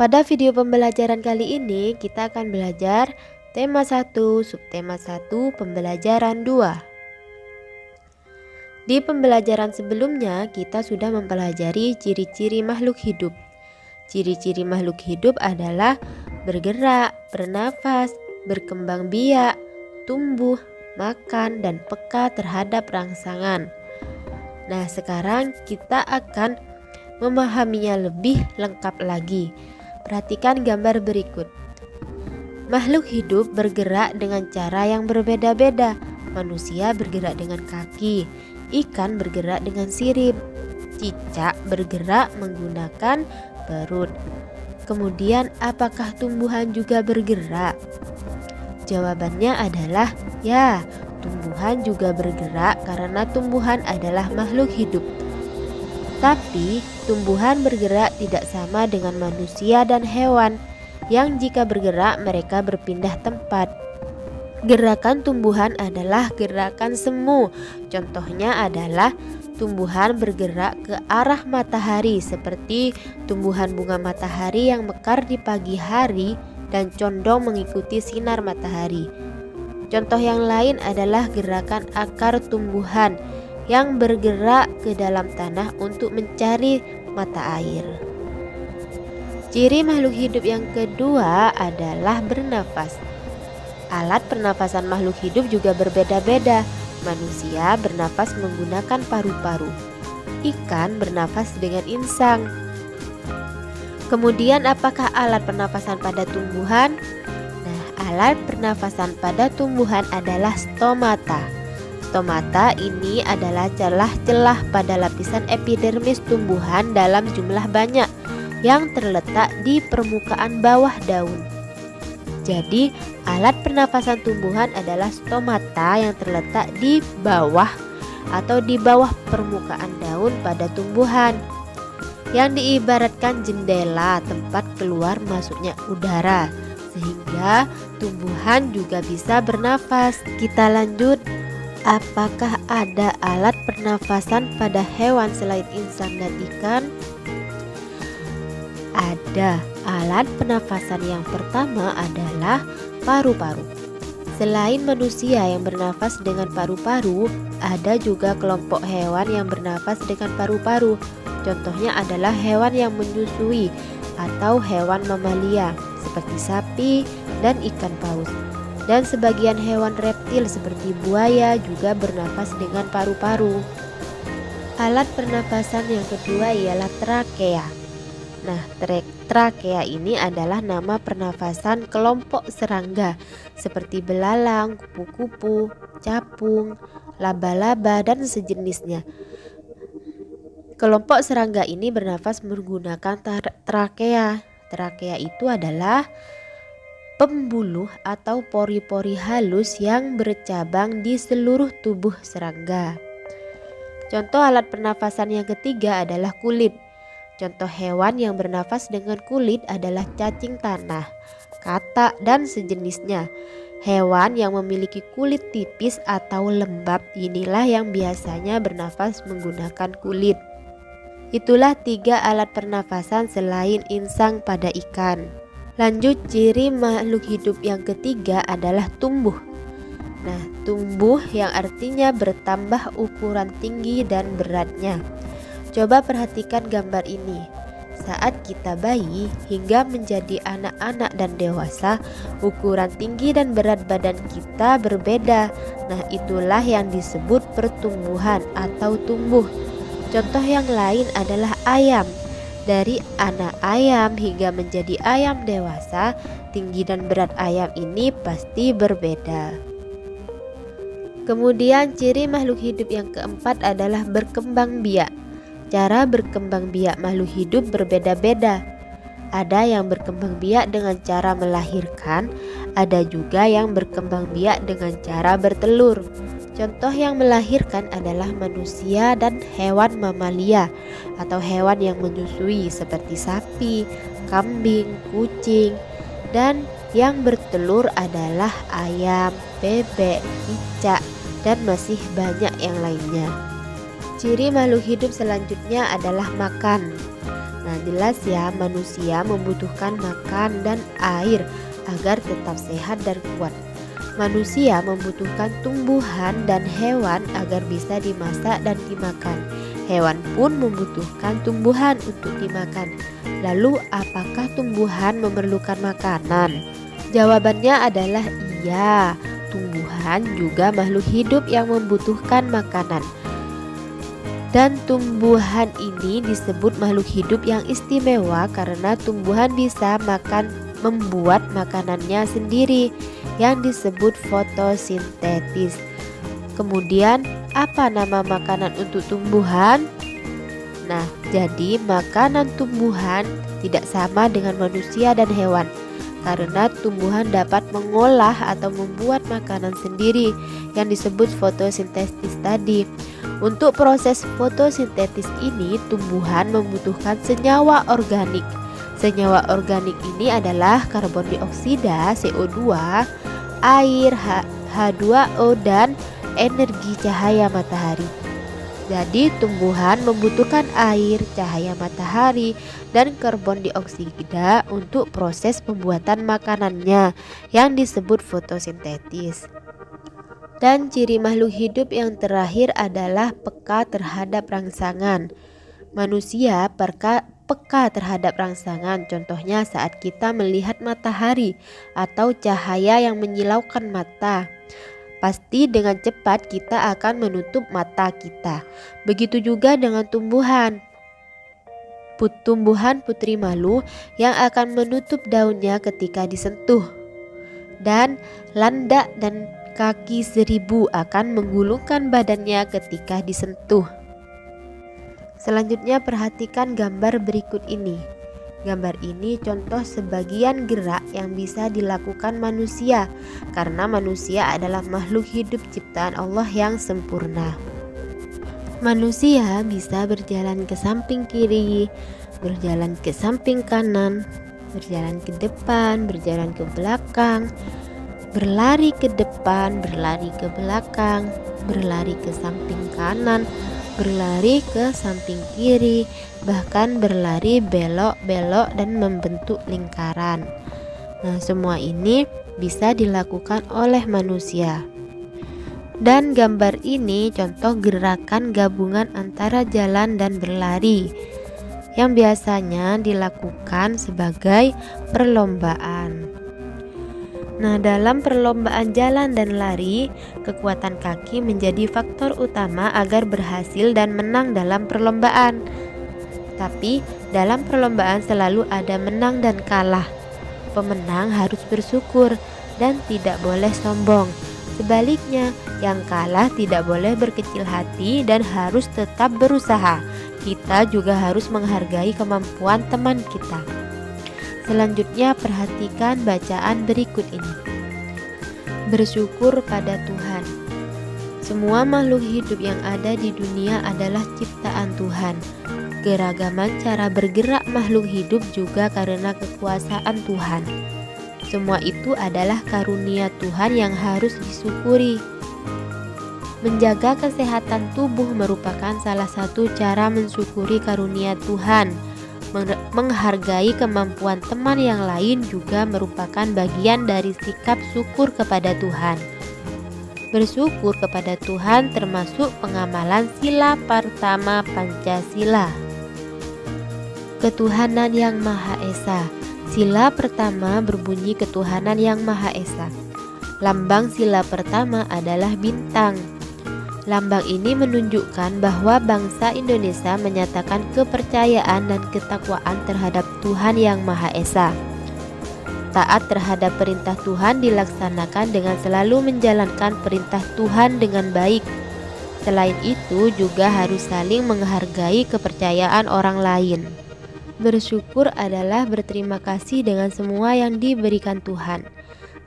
Pada video pembelajaran kali ini kita akan belajar tema 1, subtema 1, pembelajaran 2. Di pembelajaran sebelumnya kita sudah mempelajari ciri-ciri makhluk hidup. Ciri-ciri makhluk hidup adalah bergerak, bernafas, berkembang biak, tumbuh, makan, dan peka terhadap rangsangan. Nah, sekarang kita akan memahaminya lebih lengkap lagi. Perhatikan gambar berikut. Makhluk hidup bergerak dengan cara yang berbeda-beda. Manusia bergerak dengan kaki, ikan bergerak dengan sirip, cicak bergerak menggunakan perut. Kemudian, apakah tumbuhan juga bergerak? Jawabannya adalah ya, tumbuhan juga bergerak karena tumbuhan adalah makhluk hidup. Tapi, tumbuhan bergerak tidak sama dengan manusia dan hewan, yang jika bergerak mereka berpindah tempat. Gerakan tumbuhan adalah gerakan semu. Contohnya adalah tumbuhan bergerak ke arah matahari, seperti tumbuhan bunga matahari yang mekar di pagi hari dan condong mengikuti sinar matahari. Contoh yang lain adalah gerakan akar tumbuhan yang bergerak ke dalam tanah untuk mencari mata air. Ciri makhluk hidup yang kedua adalah bernafas. Alat pernafasan makhluk hidup juga berbeda-beda. Manusia bernafas menggunakan paru-paru. Ikan bernafas dengan insang. Kemudian, apakah alat pernafasan pada tumbuhan? Nah, alat pernafasan pada tumbuhan adalah stomata. Stomata ini adalah celah-celah pada lapisan epidermis tumbuhan dalam jumlah banyak yang terletak di permukaan bawah daun. Jadi, alat pernafasan tumbuhan adalah stomata yang terletak di bawah atau di bawah permukaan daun pada tumbuhan, yang diibaratkan jendela tempat keluar masuknya udara, sehingga tumbuhan juga bisa bernafas. Kita lanjut. Apakah ada alat pernafasan pada hewan selain insang dan ikan? Ada. Alat pernafasan yang pertama adalah paru-paru. Selain manusia yang bernafas dengan paru-paru, ada juga kelompok hewan yang bernafas dengan paru-paru. Contohnya adalah hewan yang menyusui atau hewan mamalia seperti sapi dan ikan paus. Dan sebagian hewan reptil seperti buaya juga bernafas dengan paru-paru. Alat pernafasan yang kedua ialah trakea. Nah, trakea ini adalah nama pernafasan kelompok serangga seperti belalang, kupu-kupu, capung, laba-laba, dan sejenisnya. Kelompok serangga ini bernafas menggunakan trakea. Trakea itu adalah pembuluh atau pori-pori halus yang bercabang di seluruh tubuh serangga. Contoh alat pernafasan yang ketiga adalah kulit. Contoh hewan yang bernafas dengan kulit adalah cacing tanah, katak, dan sejenisnya. Hewan yang memiliki kulit tipis atau lembab inilah yang biasanya bernafas menggunakan kulit. Itulah 3 alat pernafasan selain insang pada ikan. Lanjut, ciri makhluk hidup yang ketiga adalah tumbuh. Nah, tumbuh yang artinya bertambah ukuran tinggi dan beratnya. Coba perhatikan gambar ini. Saat kita bayi hingga menjadi anak-anak dan dewasa, ukuran tinggi dan berat badan kita berbeda. Nah, itulah yang disebut pertumbuhan atau tumbuh. Contoh yang lain adalah ayam. Dari anak ayam hingga menjadi ayam dewasa, tinggi dan berat ayam ini pasti berbeda. Kemudian, ciri makhluk hidup yang keempat adalah berkembang biak. Cara berkembang biak makhluk hidup berbeda-beda. Ada yang berkembang biak dengan cara melahirkan, ada juga yang berkembang biak dengan cara bertelur. Contoh yang melahirkan adalah manusia dan hewan mamalia atau hewan yang menyusui seperti sapi, kambing, kucing. Dan yang bertelur adalah ayam, bebek, cicak, dan masih banyak yang lainnya. Ciri makhluk hidup selanjutnya adalah makan. Nah, Nah, jelas ya, manusia membutuhkan makan dan air agar tetap sehat dan kuat. Manusia membutuhkan tumbuhan dan hewan agar bisa dimasak dan dimakan. Hewan pun membutuhkan tumbuhan untuk dimakan. Lalu, apakah tumbuhan memerlukan makanan? Jawabannya adalah iya. Tumbuhan juga makhluk hidup yang membutuhkan makanan. Dan tumbuhan ini disebut makhluk hidup yang istimewa karena tumbuhan bisa membuat makanannya sendiri yang disebut fotosintesis. Kemudian, apa nama makanan untuk tumbuhan? Nah, jadi makanan tumbuhan tidak sama dengan manusia dan hewan karena tumbuhan dapat mengolah atau membuat makanan sendiri yang disebut fotosintesis tadi. Untuk proses fotosintesis ini, tumbuhan membutuhkan senyawa organik. Senyawa organik ini adalah karbon dioksida, CO2, air, H2O, dan energi cahaya matahari. Jadi tumbuhan membutuhkan air, cahaya matahari, dan karbon dioksida untuk proses pembuatan makanannya yang disebut fotosintesis. Dan ciri makhluk hidup yang terakhir adalah peka terhadap rangsangan. Manusia peka terhadap rangsangan, contohnya saat kita melihat matahari atau cahaya yang menyilaukan mata. Pasti dengan cepat kita akan menutup mata kita. Begitu juga dengan tumbuhan. Tumbuhan putri malu yang akan menutup daunnya ketika disentuh. Dan landak dan kaki seribu akan menggulungkan badannya ketika disentuh. Selanjutnya perhatikan gambar berikut ini. Gambar ini contoh sebagian gerak yang bisa dilakukan manusia karena manusia adalah makhluk hidup ciptaan Allah yang sempurna. Manusia bisa berjalan ke samping kiri, berjalan ke samping kanan, berjalan ke depan, berjalan ke belakang, berlari ke depan, berlari ke belakang, berlari ke samping kanan, berlari ke samping kiri, bahkan berlari belok-belok dan membentuk lingkaran. Nah, semua ini bisa dilakukan oleh manusia. Dan gambar ini contoh gerakan gabungan antara jalan dan berlari yang biasanya dilakukan sebagai perlombaan. Nah, dalam perlombaan jalan dan lari, kekuatan kaki menjadi faktor utama agar berhasil dan menang dalam perlombaan. Tapi, dalam perlombaan selalu ada menang dan kalah. Pemenang harus bersyukur dan tidak boleh sombong. Sebaliknya, yang kalah tidak boleh berkecil hati dan harus tetap berusaha. Kita juga harus menghargai kemampuan teman kita. Selanjutnya perhatikan bacaan berikut ini. Bersyukur pada Tuhan. Semua makhluk hidup yang ada di dunia adalah ciptaan Tuhan. Keragaman cara bergerak makhluk hidup juga karena kekuasaan Tuhan. Semua itu adalah karunia Tuhan yang harus disyukuri. Menjaga kesehatan tubuh merupakan salah satu cara mensyukuri karunia Tuhan. Menghargai kemampuan teman yang lain juga merupakan bagian dari sikap syukur kepada Tuhan. Bersyukur kepada Tuhan termasuk pengamalan sila pertama Pancasila. Ketuhanan yang Maha Esa. Sila pertama berbunyi ketuhanan yang Maha Esa. Lambang sila pertama adalah bintang. Lambang ini menunjukkan bahwa bangsa Indonesia menyatakan kepercayaan dan ketakwaan terhadap Tuhan Yang Maha Esa. Taat terhadap perintah Tuhan dilaksanakan dengan selalu menjalankan perintah Tuhan dengan baik. Selain itu juga harus saling menghargai kepercayaan orang lain. Bersyukur adalah berterima kasih dengan semua yang diberikan Tuhan.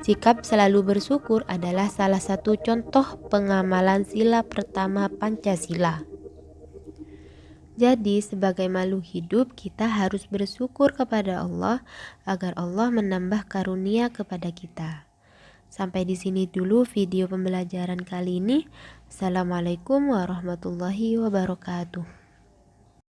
Sikap selalu bersyukur adalah salah satu contoh pengamalan sila pertama Pancasila. Jadi, sebagai makhluk hidup, kita harus bersyukur kepada Allah agar Allah menambah karunia kepada kita. Sampai di sini dulu video pembelajaran kali ini. Assalamualaikum warahmatullahi wabarakatuh.